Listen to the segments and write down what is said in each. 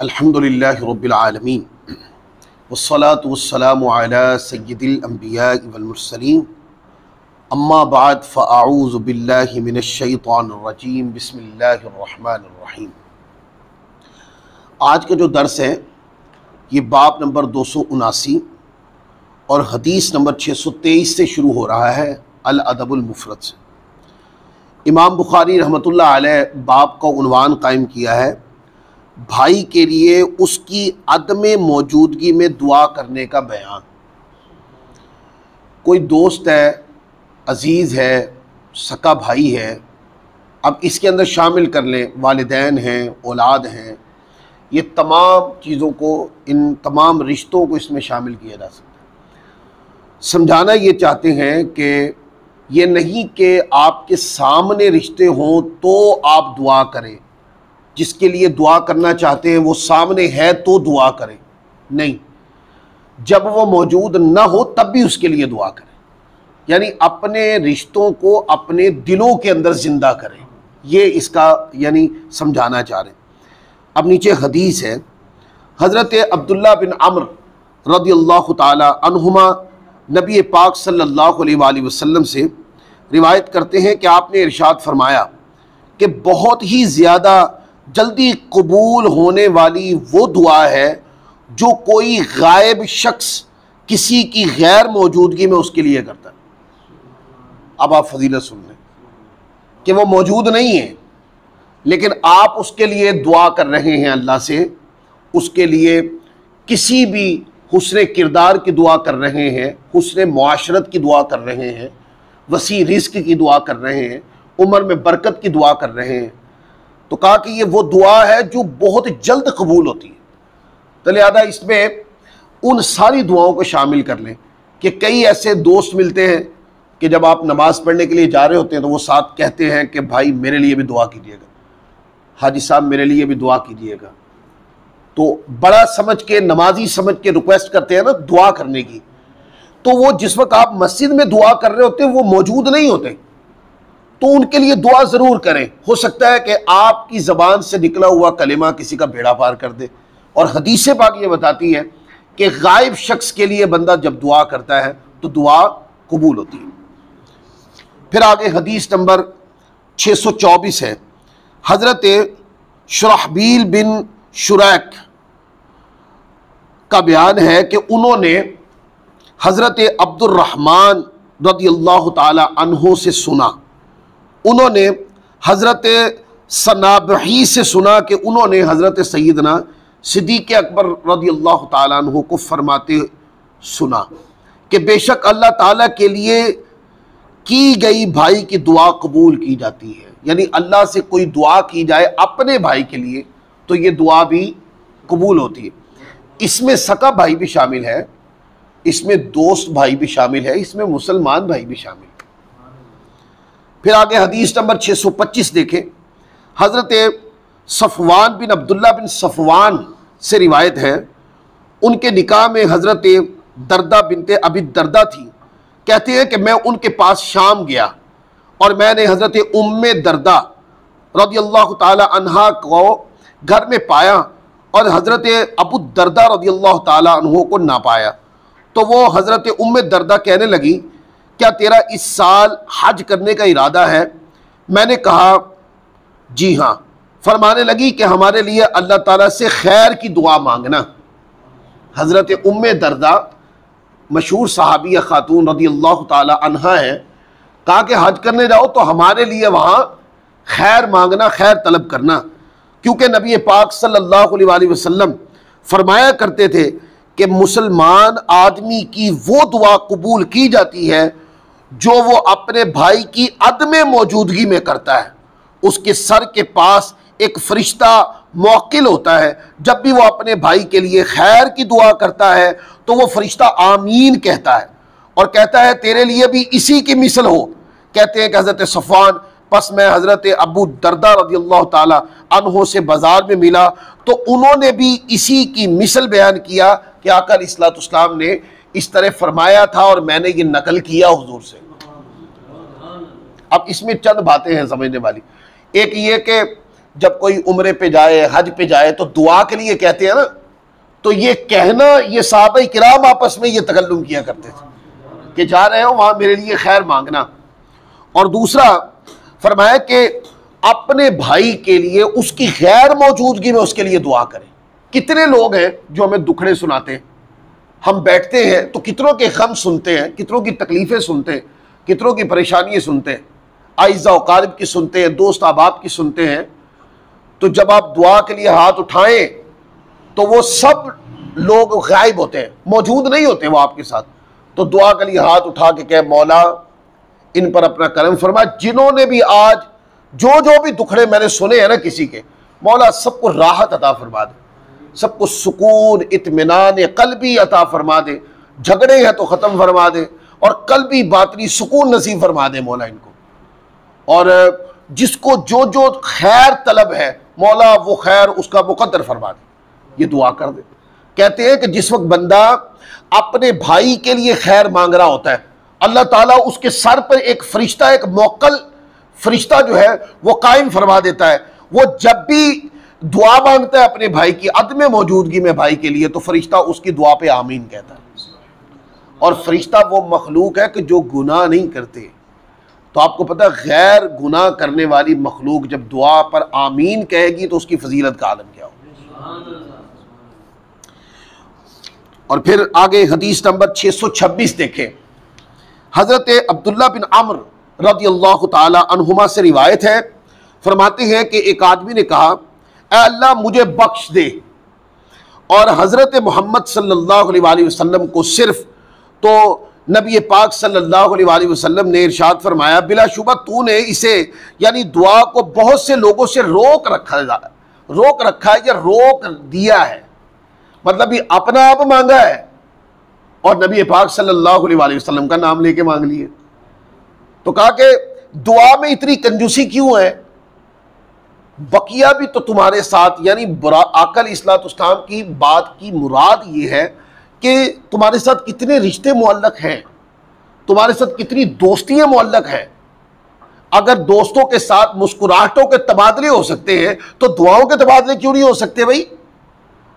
अल्हम्दुलिल्लाहि रब्बिल आलमीन वस्सलातु वस्सलामु अला सय्यिदिल अंबिया वल मुरसलीन अम्मा बाद फ़अऊज़ु बिल्लाहि मिनश शैतानिर रजीम बिस्मिल्लाहिर रहमानिर रहीम। आज का जो दर्स है ये बाब नंबर 279 और हदीस नंबर 623 से शुरू हो रहा है अल अदबुल मुफ़रद से। इमाम बुखारी रहमतुल्लाह अलैह बाब का उन्वान कायम किया है भाई के लिए उसकी अदमे मौजूदगी में दुआ करने का बयान। कोई दोस्त है, अज़ीज़ है, सका भाई है, अब इसके अंदर शामिल कर लें वालिदैन हैं, औलाद हैं, ये तमाम चीज़ों को, इन तमाम रिश्तों को इसमें शामिल किया जा सकता है। समझाना ये चाहते हैं कि ये नहीं कि आपके सामने रिश्ते हों तो आप दुआ करें, जिसके लिए दुआ करना चाहते हैं वो सामने है तो दुआ करें, नहीं, जब वो मौजूद ना हो तब भी उसके लिए दुआ करें। यानी अपने रिश्तों को अपने दिलों के अंदर ज़िंदा करें, ये इसका यानी समझाना चाह रहे हैं। अब नीचे हदीस है, हज़रत अब्दुल्ला बिन अम्र रदियल्लाहु ताला अन्हुमा नबी पाक सल्लल्लाहु अलैहि वसल्लम से रिवायत करते हैं कि आपने इरशाद फरमाया कि बहुत ही ज़्यादा जल्दी कबूल होने वाली वो दुआ है जो कोई गायब शख्स किसी की गैर मौजूदगी में उसके लिए करता है। अब आप फजीलत सुन लें कि वो मौजूद नहीं है लेकिन आप उसके लिए दुआ कर रहे हैं अल्लाह से, उसके लिए किसी भी हुस्न किरदार की दुआ कर रहे हैं, हुस्न मुआशरत की दुआ कर रहे हैं, वसी रिज़्क की दुआ कर रहे हैं, उम्र में बरकत की दुआ कर रहे हैं, तो कहा कि ये वो दुआ है जो बहुत जल्द कबूल होती है। तो लिहाजा इसमें उन सारी दुआओं को शामिल कर लें कि कई ऐसे दोस्त मिलते हैं कि जब आप नमाज़ पढ़ने के लिए जा रहे होते हैं तो वो साथ कहते हैं कि भाई मेरे लिए भी दुआ कीजिएगा, हाजी साहब मेरे लिए भी दुआ कीजिएगा। तो बड़ा समझ के, नमाजी समझ के रिक्वेस्ट करते हैं ना दुआ करने की, तो वो जिस वक्त आप मस्जिद में दुआ कर रहे होते हैं वो मौजूद नहीं होते, तो उनके लिए दुआ ज़रूर करें। हो सकता है कि आपकी ज़बान से निकला हुआ कलिमा किसी का बेड़ा पार कर दे। और हदीस पाक ये बताती है कि गायब शख्स के लिए बंदा जब दुआ करता है तो दुआ कबूल होती है। फिर आगे हदीस नंबर 624 है, हज़रत शुरहबील बिन शुरैक का बयान है कि उन्होंने हज़रत अब्दुर्रहमान रदियल्लाहु ताला अन्हु से सुना, उन्होंने हज़रत सनाबही से सुना कि उन्होंने हज़रत सैयदना सिद्दीक़ अकबर रदियल्लाहु ताला अन्हु को फरमाते सुना कि बेशक अल्लाह ताला के लिए की गई भाई की दुआ कबूल की जाती है। यानी अल्लाह से कोई दुआ की जाए अपने भाई के लिए तो ये दुआ भी कबूल होती है। इसमें सका भाई भी शामिल है, इसमें दोस्त भाई भी शामिल है, इसमें मुसलमान भाई भी शामिल है। फिर आगे हदीस नंबर 625 देखें, हज़रत सफ़वान बिन अब्दुल्ला बिन सफ़वान से रिवायत है, उनके निकाह में हज़रत दर्दा बिनते अबी दर्दा थी। कहते हैं कि मैं उनके पास शाम गया और मैंने हज़रत उम्मे दर्दा रदियल्लाहु ताला अन्हा को घर में पाया और हज़रत अबू दर्दा रदियल्लाहु ताला अन्हु को ना पाया। तो वो हज़रत उम्मे दर्दा कहने लगी, क्या तेरा इस साल हज करने का इरादा है? मैंने कहा जी हाँ। फरमाने लगी कि हमारे लिए अल्लाह ताला से खैर की दुआ मांगना। हज़रत उम्मे दर्दा मशहूर सहाबिया खातून रदियल्लाहु ताला अन्हा है, कहा कि हज करने जाओ तो हमारे लिए वहाँ खैर मांगना, खैर तलब करना, क्योंकि नबी पाक सल्लल्लाहु अलैहि वसल्लम फरमाया करते थे कि मुसलमान आदमी की वो दुआ कबूल की जाती है जो वो अपने भाई की अदमे मौजूदगी में करता है। उसके सर के पास एक फरिश्ता मौकिल होता है, जब भी वो अपने भाई के लिए खैर की दुआ करता है तो वो फरिश्ता आमीन कहता है और कहता है तेरे लिए भी इसी की मिसल हो। कहते हैं कि हज़रत सफ़वान, बस मैं हज़रत अबू दर्दा रज़ियल्लाहु ताला अन्हु से बाज़ार में मिला तो उन्होंने भी इसी की मिसल बयान किया कि आका अलैहिस्सलाम ने इस तरह फरमाया था और मैंने ये नकल किया हुजूर से। अब इसमें चंद बातें हैं समझने वाली। एक ये कि जब कोई उम्रे पे जाए, हज पे जाए तो दुआ के लिए कहते हैं ना, तो ये कहना, ये सहाबा किराम आपस में ये तकल्लुम किया करते थे कि जा रहे हो वहां मेरे लिए खैर मांगना। और दूसरा फरमाया कि अपने भाई के लिए उसकी गैर मौजूदगी में उसके लिए दुआ करें। कितने लोग हैं जो हमें दुखड़े सुनाते हैं, हम बैठते हैं तो कितनों के गम सुनते हैं, कितनों की तकलीफ़ें सुनते हैं, कितनों की परेशानियाँ सुनते हैं, आइज़ा अकारिब की सुनते हैं, दोस्त अहबाब की सुनते हैं। तो जब आप दुआ के लिए हाथ उठाएं तो वो सब लोग गायब होते हैं, मौजूद नहीं होते वो आपके साथ। तो दुआ के लिए हाथ उठा के कहे मौला इन पर अपना करम फरमा, जिन्होंने भी आज जो भी दुखड़े मैंने सुने हैं ना किसी के, मौला सबको राहत अता फरमा दे, सबको सुकून इत्मीनान कल्बी अता फरमा दे, झगड़े हैं तो ख़त्म फरमा दे और कल्बी बातनी सुकून नसीब फरमा दे मौला इनको। और जिसको जो खैर तलब है मौला वो खैर उसका मुकद्दर फरमा दे, ये दुआ कर दे। कहते हैं कि जिस वक्त बंदा अपने भाई के लिए खैर मांग रहा होता है, अल्लाह ताला उसके सर पर एक फरिश्ता, एक मोक्कल फरिश्ता जो है वो कायम फरमा देता है। वो जब भी दुआ मांगता है अपने भाई की अदम मौजूदगी में भाई के लिए, तो फरिश्ता उसकी दुआ पे आमीन कहता है। और फरिश्ता वो मखलूक है कि जो गुनाह नहीं करते। तो आपको पता है गैर गुनाह करने वाली मखलूक जब दुआ पर आमीन कहेगी तो उसकी फजीलत का आलम क्या हो। और फिर आगे हदीस नंबर 626 देखें। हजरत अब्दुल्ला बिन अम्र रज़ियल्लाहु ताला अन्हुमा से रिवायत है, फरमाते हैं कि एक आदमी ने कहा ऐ अल्लाह मुझे बख्श दे। और हजरत मोहम्मद सल्लल्लाहु अलैहि वसल्लम को सिर्फ तो नबी पाक सल्लल्लाहु अलैहि वसल्लम ने इरशाद फरमाया बिलाशुबा तूने इसे यानी दुआ को बहुत से लोगों से रोक रखा है या रोक दिया है, मतलब ये अपना आप मांगा है और नबी पाक सल्लल्लाहु अलैहि वसल्लम का नाम लेके मांग लिए। तो कहा कि दुआ में इतनी कंजूसी क्यों है, बकिया भी तो तुम्हारे साथ, यानी आकल इस्लाम की बात की मुराद ये है कि तुम्हारे साथ कितने रिश्ते मुअल्लक हैं, तुम्हारे साथ कितनी दोस्तियां मुअल्लक हैं। अगर दोस्तों के साथ मुस्कुराहटों के तबादले हो सकते हैं तो दुआओं के तबादले क्यों नहीं हो सकते भाई।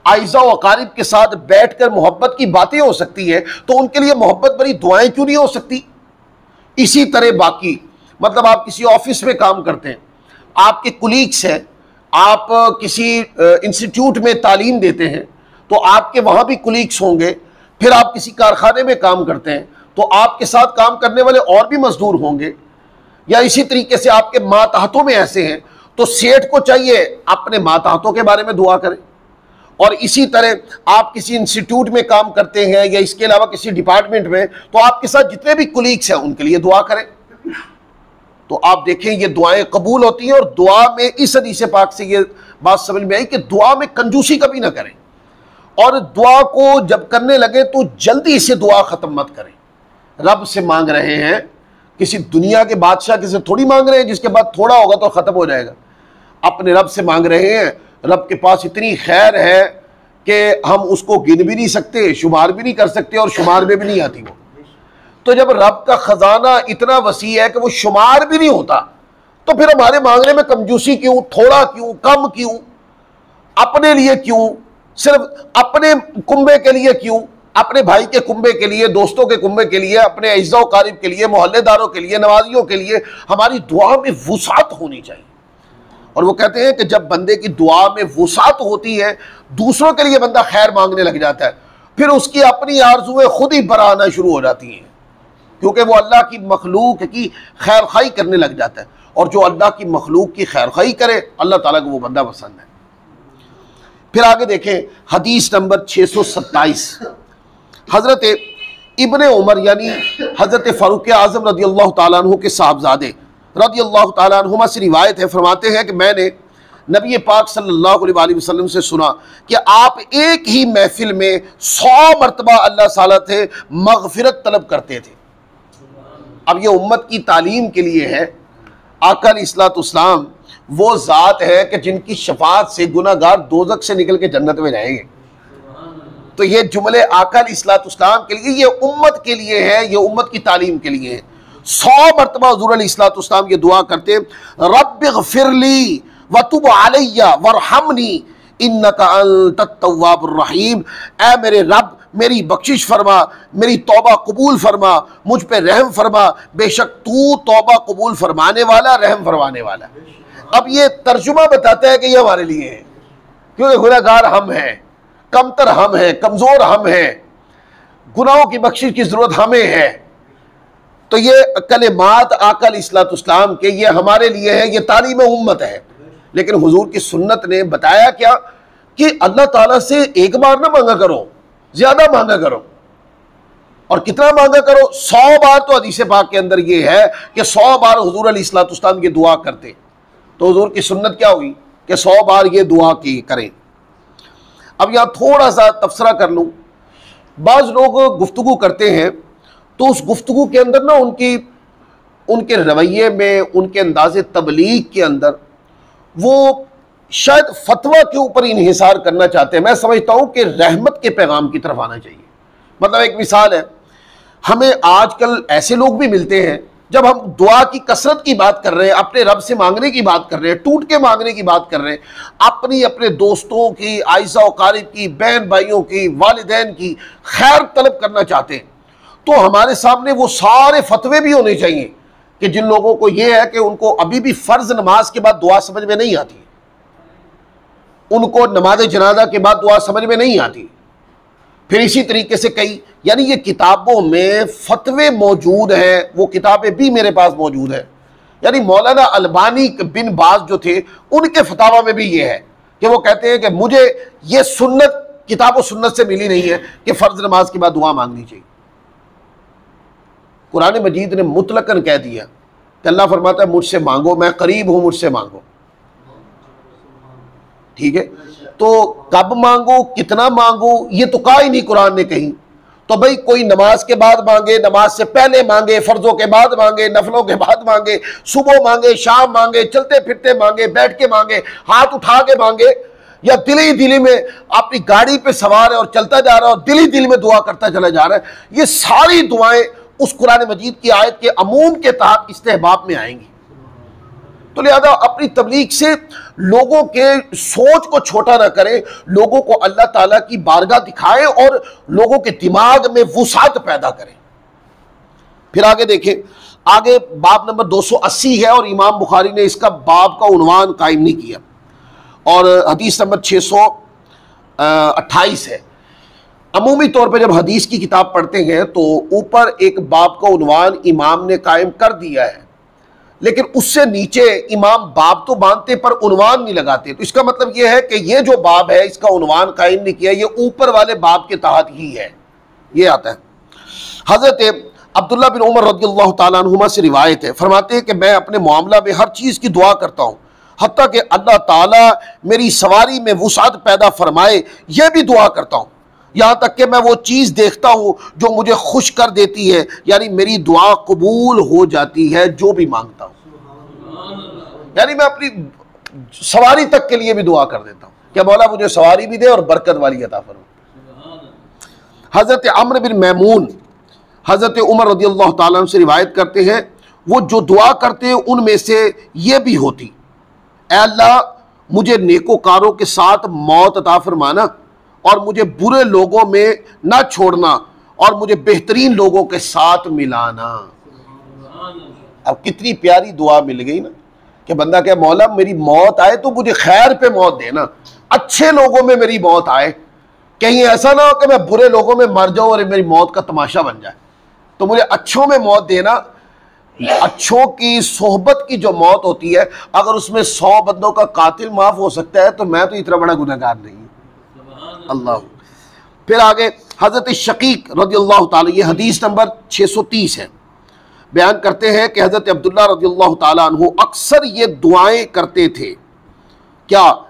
आइज़ा व अकारिब के साथ बैठकर मोहब्बत की बातें हो सकती है तो उनके लिए मोहब्बत भरी दुआएं क्यों नहीं हो सकती। इसी तरह बाकी, मतलब आप किसी ऑफिस में काम करते हैं, आपके कुलीग्स हैं, आप किसी इंस्टीट्यूट में तालीम देते हैं तो आपके वहाँ भी कुलीग्स होंगे, फिर आप किसी कारखाने में काम करते हैं तो आपके साथ काम करने वाले और भी मजदूर होंगे, या इसी तरीके से आपके मातहतों में ऐसे हैं तो सेठ को चाहिए अपने मातहतों के बारे में दुआ करें। और इसी तरह आप किसी इंस्टीट्यूट में काम करते हैं या इसके अलावा किसी डिपार्टमेंट में तो आपके साथ जितने भी कुलीग्स हैं उनके लिए दुआ करें। तो आप देखें ये दुआएं कबूल होती हैं। और दुआ में इस हदीस पाक से ये बात समझ में आई कि दुआ में कंजूसी कभी ना करें, और दुआ को जब करने लगे तो जल्दी से दुआ ख़त्म मत करें। रब से मांग रहे हैं, किसी दुनिया के बादशाह के से थोड़ी मांग रहे हैं जिसके बाद थोड़ा होगा तो ख़त्म हो जाएगा। अपने रब से मांग रहे हैं, रब के पास इतनी खैर है कि हम उसको गिन भी नहीं सकते, शुमार भी नहीं कर सकते और शुमार में भी नहीं आती वो। तो जब रब का ख़जाना इतना वसी है कि वो शुमार भी नहीं होता तो फिर हमारे मांगने में कंजूसी क्यों, थोड़ा क्यों, कम क्यों, अपने लिए क्यों, सिर्फ अपने कुंबे के लिए क्यों, अपने भाई के कुंबे के लिए, दोस्तों के कुंबे के लिए, अपने इज़्ज़ा व क़ारिब के लिए, मोहल्लेदारों के लिए, नवाजियों के लिए हमारी दुआ में वुसात होनी चाहिए। और वो कहते हैं कि जब बंदे की दुआ में वुसात होती है दूसरों के लिए बंदा खैर मांगने लग जाता है, फिर उसकी अपनी आरज़ुएं खुद ही बराना शुरू हो जाती हैं, क्योंकि वो अल्लाह की मखलूक की खैर खाई करने लग जाता है। और जो अल्लाह की मखलूक की खैर खाई करे अल्लाह ताला को वो बंदा पसंद है। फिर आगे देखें हदीस नंबर 627। हज़रत इब्ने उमर यानी हज़रत फ़ारूक आज़म रज़ियल्लाहु ताला अन्हु के साहबजादे रज़ियल्लाहु ताला अन्हुमा से रिवायत है, फरमाते हैं कि मैंने नबी पाक सल्लल्लाहु अलैहि वसल्लम से सुना कि आप एक ही महफिल में 100 मरतबा अल्लाह ताला से मग़फ़िरत तलब करते थे। अब ये उम्मत की तालीम के लिए है। आका अलैहिस्सलाम वो ज़ात है कि जिनकी शफाअत से गुनाहगार दोज़ख से निकल के जन्नत में जाएंगे। तो ये जुमले आका अलैहिस्सलाम के लिए, ये उम्मत के लिए है, ये उम्मत की तालीम के लिए है। 100 मरतबा हुज़ूर अलैहिस्सलाम ये दुआ करते, रब्बिग़फ़िरली वतुब अलैया वरहमनी इन्नका अंतत तव्वाबुर रहीम। ऐ मेरे रब मेरी बख्शिश फरमा, मेरी तौबा कबूल फरमा, मुझ पे रहम फरमा, बेशक तू तौबा कबूल फरमाने वाला, रहम फरमाने वाला। अब ये तर्जुमा बताता है कि ये हमारे लिए है, क्योंकि गुनहगार हम हैं, कमतर हम हैं, कमज़ोर हम हैं, गुनाहों की बख्शिश की ज़रूरत हमें है। तो ये कलिमात आका अलैहिस्सलाम के ये हमारे लिए है, ये तालीम उम्मत है। लेकिन हुजूर की सुन्नत ने बताया क्या कि अल्लाह ताला से एक बार ना मांगा करो, ज़्यादा मांगा करो। और कितना मांगा करो? 100 बार। तो हदीस पाक के अंदर ये है कि 100 बार हुजूर अलैहिस्सलाम की दुआ करते। तो हुजूर की सुन्नत क्या हुई कि 100 बार ये दुआ की करें। अब यहाँ थोड़ा सा तबसरा कर लूँ। बाज़ लोग गुफ्तगू करते हैं तो उस गुफ्तगू के अंदर ना उनके रवैये में, उनके अंदाज़े तबलीग के अंदर वो शायद फतवा के ऊपर इन्हिसार करना चाहते हैं। मैं समझता हूँ कि रहमत के पैगाम की तरफ आना चाहिए। मतलब एक मिसाल है, हमें आजकल ऐसे लोग भी मिलते हैं, जब हम दुआ की कसरत की बात कर रहे हैं, अपने रब से मांगने की बात कर रहे हैं, टूट के मांगने की बात कर रहे हैं, अपने दोस्तों की, आइज़ा और क़ारिब की, बहन भाइयों की, वालिदैन की खैर तलब करना चाहते हैं, तो हमारे सामने वो सारे फतवे भी होने चाहिए कि जिन लोगों को ये है कि उनको अभी भी फ़र्ज नमाज के बाद दुआ समझ में नहीं आती, उनको नमाज जनाजा के बाद दुआ समझ में नहीं आती। फिर इसी तरीके से कई, यानी ये किताबों में फतवे मौजूद हैं, वो किताबें भी मेरे पास मौजूद है। यानी मौलाना अलबानी बिन बाज जो थे, उनके फतावा में भी ये है कि वो कहते हैं कि मुझे ये सुन्नत किताब और सुन्नत से मिली नहीं है कि फ़र्ज नमाज के बाद दुआ मांगनी चाहिए। कुरान मजीद ने मुतलकन कह दिया कि अल्लाह फरमाता है मुझसे मांगो, मैं करीब हूँ, मुझसे मांगो। ठीक है, तो कब मांगो, कितना मांगो, ये तो कहा ही नहीं कुरान ने कहीं। तो भाई कोई नमाज के बाद मांगे, नमाज से पहले मांगे, फर्जों के बाद मांगे, नफलों के बाद मांगे, सुबह मांगे, शाम मांगे, चलते फिरते मांगे, बैठ के मांगे, हाथ उठा के मांगे, या दिली दिली में अपनी गाड़ी पे सवार है और चलता जा रहा है और दिली दिल में दुआ करता चला जा रहा है। ये सारी दुआएं उस कुरान मजीद की आयत के अमूम के तहत इस्तेहबाब में आएंगी। तो लिहाजा अपनी तबलीग से लोगों के सोच को छोटा ना करें, लोगों को अल्लाह ताला की बारगाह दिखाएं और लोगों के दिमाग में वुसात पैदा करें। फिर आगे देखें, आगे बाब नंबर 280 है और इमाम बुखारी ने इसका बाब का उन्वान कायम नहीं किया, और हदीस नंबर 628 है। अमूमी तौर पर जब हदीस की किताब पढ़ते हैं तो ऊपर एक बाब का उन्वान इमाम ने कायम कर दिया है, लेकिन उससे नीचे इमाम बाब तो बांधते पर उन्वान नहीं लगाते। तो इसका मतलब यह है कि यह जो बाब है इसका उन्वान कायम नहीं किया, ये ऊपर वाले बाब के तहत ही है। ये आता है हजरत अब्दुल्ला बिन उमर रज़ियल्लाहु ताला अन्हुमा से रिवायत है, फरमाते हैं कि मैं अपने मामला में हर चीज़ की दुआ करता हूँ, हत्ता कि अल्लाह ताला मेरी सवारी में वुसात पैदा फरमाए, यह भी दुआ करता हूँ, यहाँ तक कि मैं वो चीज़ देखता हूँ जो मुझे खुश कर देती है, यानी मेरी दुआ कबूल हो जाती है जो भी मांगता हूँ। यानी मैं अपनी सवारी तक के लिए भी दुआ कर देता हूँ कि मौला मुझे सवारी भी दे और बरकत वाली अता फरमा। हज़रत अम्र बिन मैमून हज़रत उमर रज़ियल्लाहु ताला अन्हु से रिवायत करते हैं, वो जो दुआ करते हैं उनमें से ये भी होती, ऐ अल्लाह मुझे नेकोकारों के साथ मौत अता फरमाना और मुझे बुरे लोगों में ना छोड़ना और मुझे बेहतरीन लोगों के साथ मिलाना। अब कितनी प्यारी दुआ मिल गई ना कि बंदा क्या, मौला मेरी मौत आए तो मुझे खैर पे मौत देना, अच्छे लोगों में मेरी मौत आए, कहीं ऐसा ना हो कि मैं बुरे लोगों में मर जाऊं और मेरी मौत का तमाशा बन जाए, तो मुझे अच्छों में मौत देना। अच्छों की सोहबत की जो मौत होती है, अगर उसमें 100 बंदों का कातिल माफ हो सकता है तो मैं तो इतना बड़ा गुनहगार नहीं हूं। अल्लाह। फिर आगे हज़रत शकीक रज़ियल्लाहु ताला, ये हदीस नंबर 630 है, बयान करते हैं कि हज़रत अब्दुल्ला रज़ियल्लाहु ताला अन्हु अक्सर ये दुआएं करते थे, क्या,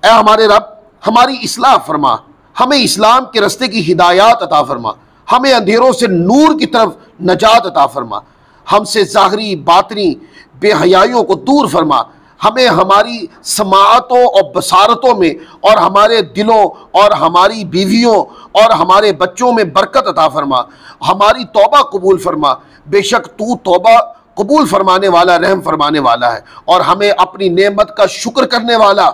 ऐ हमारे रब हमारी इस्लाह फरमा, हमें इस्लाम के रास्ते की हिदायत अता फरमा, हमें अंधेरों से नूर की तरफ नजात अता फरमा, हमसे ज़ाहरी बातनी बेहयाइयों को दूर फरमा, हमें हमारी समाअतों और बसारतों में और हमारे दिलों और हमारी बीवियों और हमारे बच्चों में बरकत अता फरमा, हमारी तौबा कबूल फरमा, बेशक तू तौबा कबूल फरमाने वाला, रहम फरमाने वाला है, और हमें अपनी नेमत का शुक्र करने वाला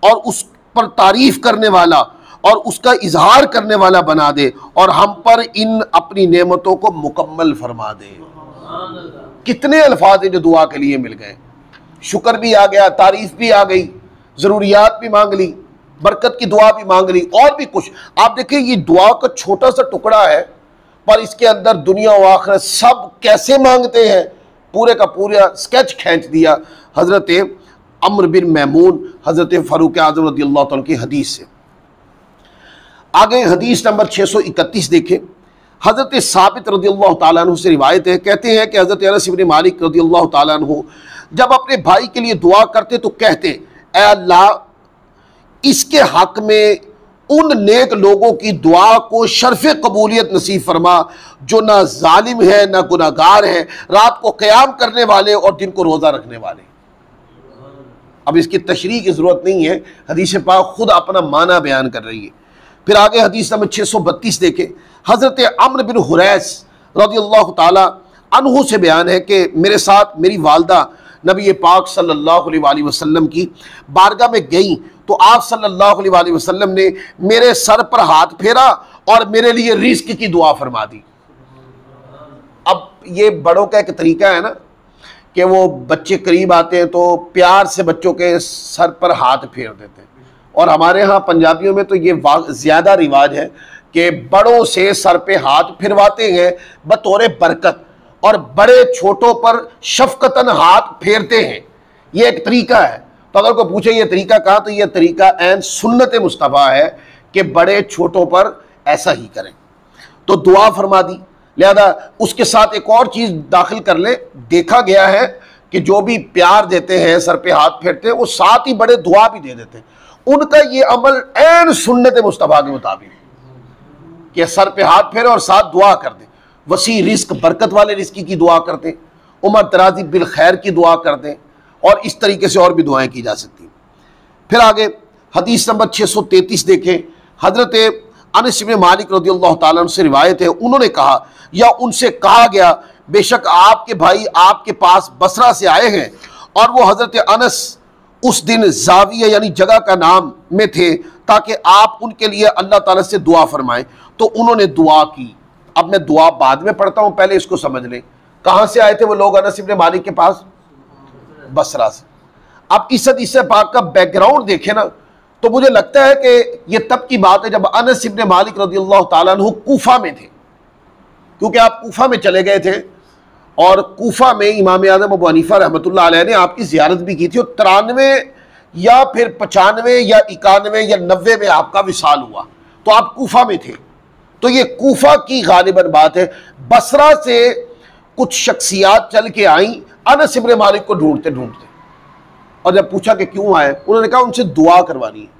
और उस पर तारीफ करने वाला और उसका इजहार करने वाला बना दे, और हम पर इन अपनी नेमतों को मुकम्मल फरमा दे। कितने अल्फाज हैं जो दुआ के लिए मिल गए। शुक्र भी आ गया, तारीफ भी आ गई, ज़रूरियात भी मांग ली, बरकत की दुआ भी मांग ली, और भी कुछ। आप देखिए ये दुआ का छोटा सा टुकड़ा है, पर इसके अंदर दुनिया और आखिरत सब कैसे मांगते हैं पूरे का पूरा स्केच खींच दिया हज़रत अम्र बिन मैमून, हज़रत फ़ारूक आज़म रज़ियल्लाहु तआला की हदीस से। आगे हदीस नंबर 631 देखें। हज़रत साबित रज़ियल्लाहु तआला अन्हु से रिवायत है, कहते हैं कि हज़रत अनस इब्न मालिक रज़ियल्लाहु तआला अन्हु जब अपने भाई के लिए दुआ करते तो कहते, ऐ अल्लाह इसके हक़ में उन नेक लोगों की दुआ को शर्फ़ कबूलियत नसीब फरमा जो ना जालिम है ना गुनाहगार है, रात को क़याम करने वाले और दिन को रोज़ा रखने वाले। अब इसकी तशरीह की ज़रूरत नहीं है, हदीस पाक खुद अपना माना बयान कर रही है। फिर आगे हदीस नंबर 632 देखें। हज़रत अम्र बिन हुरैस रज़ियल्लाहु ताला अन्हु से बयान है कि मेरे साथ मेरी वालदा नबी पाक सल्लल्लाहु अलैहि वसल्लम की बारगाह में गई तो आप सल्लल्लाहु अलैहि वसल्लम ने मेरे सर पर हाथ फेरा और मेरे लिए रिज़्क की दुआ फरमा दी। अब ये बड़ों का एक तरीका है ना कि वो बच्चे करीब आते हैं तो प्यार से बच्चों के सर पर हाथ फेर देते हैं, और हमारे यहाँ पंजाबियों में तो ये ज़्यादा रिवाज है कि बड़ों से सर पे हाथ फिरवाते हैं बतौर बरकत, और बड़े छोटों पर शफकतन हाथ फेरते हैं। ये एक तरीका है। तो अगर कोई पूछे ये तरीका कहाँ, तो ये तरीका ऐन सुन्नत मुस्तफ़ा है कि बड़े छोटों पर ऐसा ही करें। तो दुआ फरमा दी। लिहाजा उसके साथ एक और चीज़ दाखिल कर ले, देखा गया है कि जो भी प्यार देते हैं, सर पे हाथ फेरते हैं, वो साथ ही बड़े दुआ भी दे देते हैं। उनका ये अमल ऐन सुन्नत मुस्तफ़ा के मुताबिक कि सर पे हाथ फेरे और साथ दुआ कर दें, वसी रिस्क बरकत वाले रिस्की की दुआ कर दें, उमर दराजी बिल खैर की दुआ कर दें, और इस तरीके से और भी दुआएं की जा सकती हैं। फिर आगे हदीस नंबर 633 देखें। हज़रत अनस इब्न मालिक रज़ियल्लाहु ताला अन्हु से रिवायत है, उन्होंने कहा या उनसे कहा गया बेशक आपके भाई आपके पास बसरा से आए हैं, और वो हज़रत अनस उस दिन जाविया यानी जगह का नाम में थे ताकि आप उनके लिए अल्लाह ताला से दुआ फरमाएं। तो उन्होंने दुआ की। अब मैं दुआ बाद में पढ़ता हूं, पहले इसको समझ लें। कहां से आए थे वो लोग अनस इब्न मालिक के पास? बसरा से। अब इस हदीस पाक का बैकग्राउंड देखें ना, तो मुझे लगता है कि ये तब की बात है जब अनस इब्न मालिक रज़ियल्लाहु ताला अन्हु कूफा में थे, क्योंकि आप कूफा में चले गए थे, और कूफा में इमाम आज़म अबू हनीफा रहमतुल्लाह अलैह ने आपकी ज़ियारत भी की थी, और 93 या फिर 95 या 91 या 90 में आपका विसाल हुआ, तो आप कूफा में थे। तो ये कूफा की गालिबन बात है। बसरा से कुछ शख्सियात चल के आई अनस इब्न मालिक को ढूंढते ढूंढते, और जब पूछा कि क्यों आए, उन्होंने कहा उनसे दुआ करवानी है।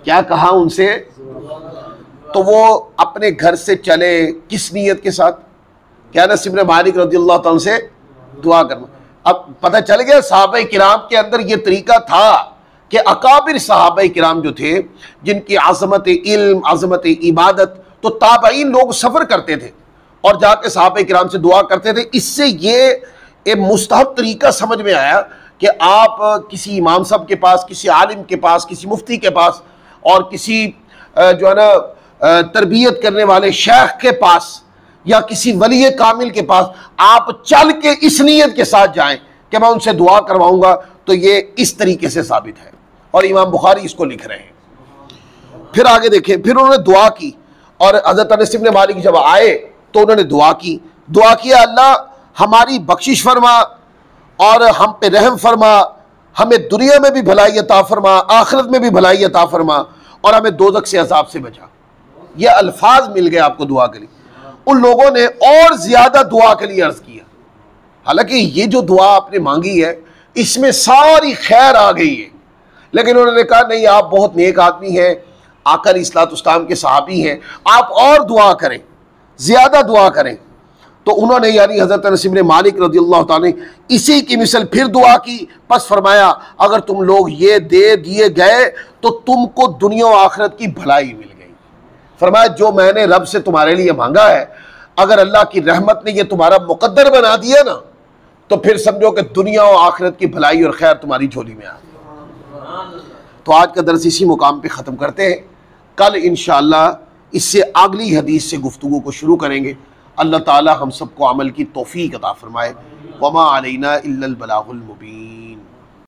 क्या कहा उनसे? तो वो अपने घर से चले किस नीयत के साथ? क्या अनस इब्न मालिक रज़ियल्लाहु ताला से दुआ करना। अब पता चल गया सहाबाए किराम के अंदर ये तरीका था कि अकाबिर सहाबाए किराम जो थे, जिनकी आज़मत इल्म, आज़मत इबादत, तो ताबईन लोग सफ़र करते थे और जाके सहाबाए किराम से दुआ करते थे। इससे ये एक मुस्तहब तरीका समझ में आया कि आप किसी इमाम साहब के पास, किसी आलिम के पास, किसी मुफ्ती के पास, और किसी जो है ना तरबियत करने वाले शेख के पास या किसी वली कामिल के पास आप चल के इस नीयत के साथ जाएं कि मैं उनसे दुआ करवाऊंगा, तो ये इस तरीके से साबित है, और इमाम बुखारी इसको लिख रहे हैं। फिर आगे देखें, फिर उन्होंने दुआ की, और हज़रत अनस इब्न मालिक जब आए तो उन्होंने दुआ किया अल्लाह हमारी बख्शिश फरमा और हम पे रहम फरमा, हमें दुनिया में भी भलाई अता फरमा, आखिरत में भी भलाई अता फरमा, और हमें दोज़ख से अज़ाब से बचा। ये अल्फाज मिल गए आपको दुआ के लिए। उन लोगों ने और ज़्यादा दुआ के लिए अर्ज़ किया, हालांकि ये जो दुआ आपने मांगी है इसमें सारी खैर आ गई है, लेकिन उन्होंने कहा नहीं, आप बहुत नेक आदमी हैं, आका अलैहिस्सलाम के सहाबी हैं, आप और दुआ करें, ज़्यादा दुआ करें। तो उन्होंने यानी हज़रत अनस इब्न मालिक रज़ियल्लाहु ताला ने इसी की मिसल फिर दुआ की। बस फरमाया अगर तुम लोग ये दे दिए गए तो तुमको दुनिया और आखिरत की भलाई मिल गई। फरमाया जो मैंने रब से तुम्हारे लिए मांगा है, अगर अल्लाह की रहमत ने यह तुम्हारा मुकद्दर बना दिया ना, तो फिर समझो कि दुनिया और आखिरत की भलाई और खैर तुम्हारी झोली में आ गई। तो आज का दर्स इसी मुकाम पे ख़त्म करते हैं। कल इंशाअल्लाह इससे अगली हदीस से गुफ्तगू को शुरू करेंगे। अल्लाह ताला हम सबको अमल की तौफीक अता फरमाए। वमा अलैना इल्लल बलागुल मुबीन।